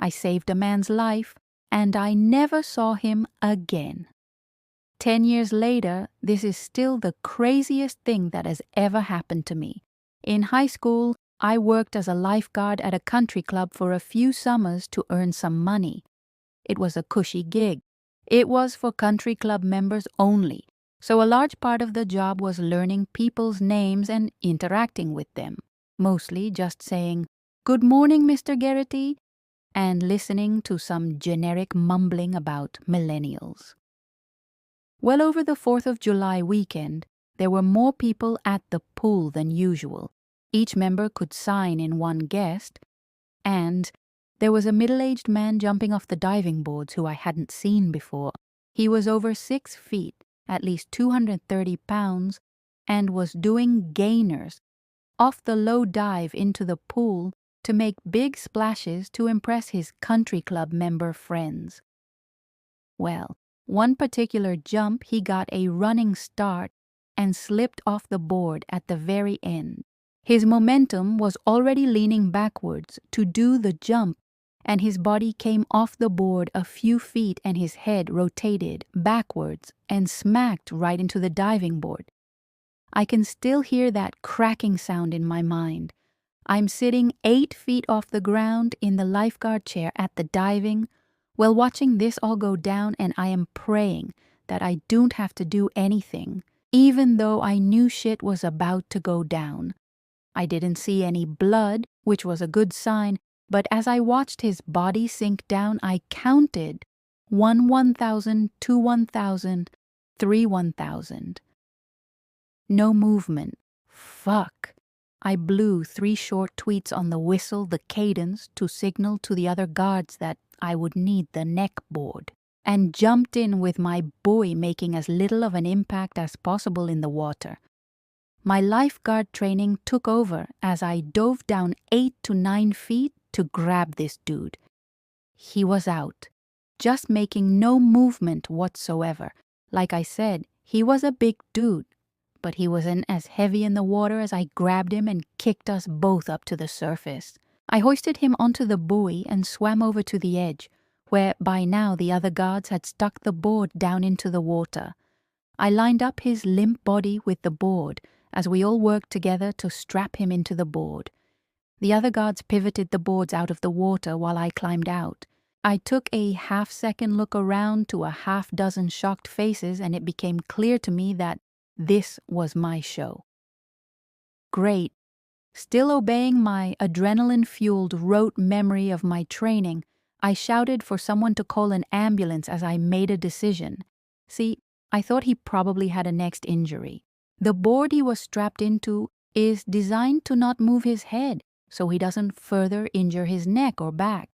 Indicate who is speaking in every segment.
Speaker 1: I saved a man's life, and I never saw him again. 10 years later, this is still the craziest thing that has ever happened to me. In high school, I worked as a lifeguard at a country club for a few summers to earn some money. It was a cushy gig. It was for country club members only, so a large part of the job was learning people's names and interacting with them, mostly just saying, "Good morning, Mr. Garrity," and listening to some generic mumbling about millennials. Well over the 4th of July weekend, there were more people at the pool than usual. Each member could sign in one guest, and there was a middle-aged man jumping off the diving boards who I hadn't seen before. He was over 6 feet, at least 230 pounds, and was doing gainers off the low dive into the pool to make big splashes to impress his country club member friends. Well, one particular jump, he got a running start and slipped off the board at the very end. His momentum was already leaning backwards to do the jump, and his body came off the board a few feet and his head rotated backwards and smacked right into the diving board. I can still hear that cracking sound in my mind. I'm sitting 8 feet off the ground in the lifeguard chair at the diving, well, watching this all go down, and I am praying that I don't have to do anything, even though I knew shit was about to go down. I didn't see any blood, which was a good sign, but as I watched his body sink down, I counted 1 1,000, 2 1,000, 3 1,000. No movement. Fuck. I blew 3 short tweets on the whistle, the cadence, to signal to the other guards that I would need the neck board, and jumped in with my buoy making as little of an impact as possible in the water. My lifeguard training took over as I dove down 8 to 9 feet to grab this dude. He was out, just making no movement whatsoever. Like I said, he was a big dude, but he wasn't as heavy in the water as I grabbed him and kicked us both up to the surface. I hoisted him onto the buoy and swam over to the edge, where by now the other guards had stuck the board down into the water. I lined up his limp body with the board as we all worked together to strap him into the board. The other guards pivoted the boards out of the water while I climbed out. I took a half-second look around to a half-dozen shocked faces, and it became clear to me that this was my show. Great. Still obeying my adrenaline-fueled rote memory of my training, I shouted for someone to call an ambulance as I made a decision. See, I thought he probably had a neck injury. The board he was strapped into is designed to not move his head, so he doesn't further injure his neck or back.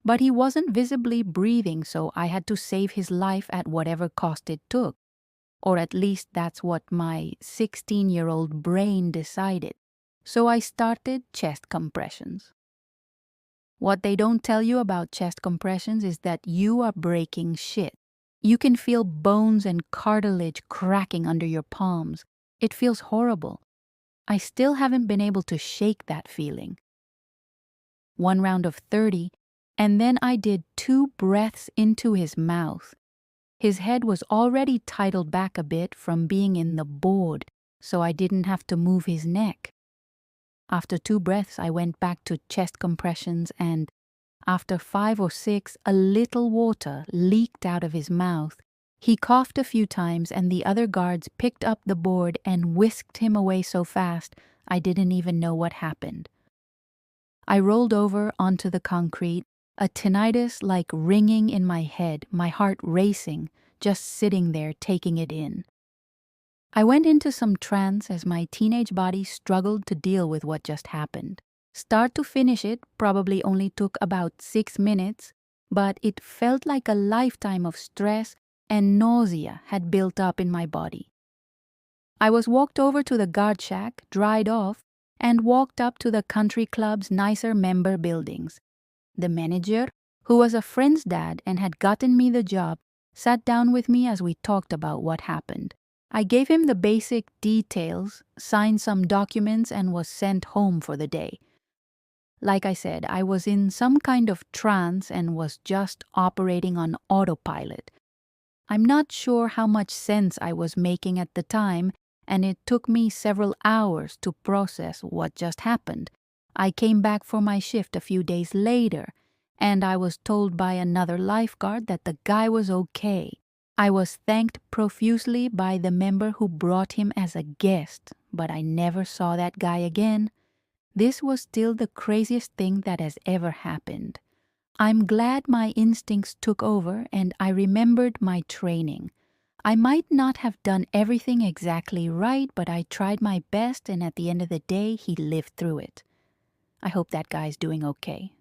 Speaker 1: But he wasn't visibly breathing, so I had to save his life at whatever cost it took. Or at least that's what my 16-year-old brain decided. So I started chest compressions. What they don't tell you about chest compressions is that you are breaking shit. You can feel bones and cartilage cracking under your palms. It feels horrible. I still haven't been able to shake that feeling. 1 round of 30, and then I did 2 breaths into his mouth. His head was already titled back a bit from being in the board, so I didn't have to move his neck. After 2 breaths, I went back to chest compressions, and after 5 or 6, a little water leaked out of his mouth. He coughed a few times, and the other guards picked up the board and whisked him away so fast I didn't even know what happened. I rolled over onto the concrete, a tinnitus like ringing in my head, my heart racing, just sitting there taking it in. I went into some trance as my teenage body struggled to deal with what just happened. Start to finish it probably only took about 6 minutes, but it felt like a lifetime of stress and nausea had built up in my body. I was walked over to the guard shack, dried off, and walked up to the country club's nicer member buildings. The manager, who was a friend's dad and had gotten me the job, sat down with me as we talked about what happened. I gave him the basic details, signed some documents, and was sent home for the day. Like I said, I was in some kind of trance and was just operating on autopilot. I'm not sure how much sense I was making at the time, and it took me several hours to process what just happened. I came back for my shift a few days later, and I was told by another lifeguard that the guy was okay. I was thanked profusely by the member who brought him as a guest, but I never saw that guy again. This was still the craziest thing that has ever happened. I'm glad my instincts took over and I remembered my training. I might not have done everything exactly right, but I tried my best, and at the end of the day, he lived through it. I hope that guy's doing okay.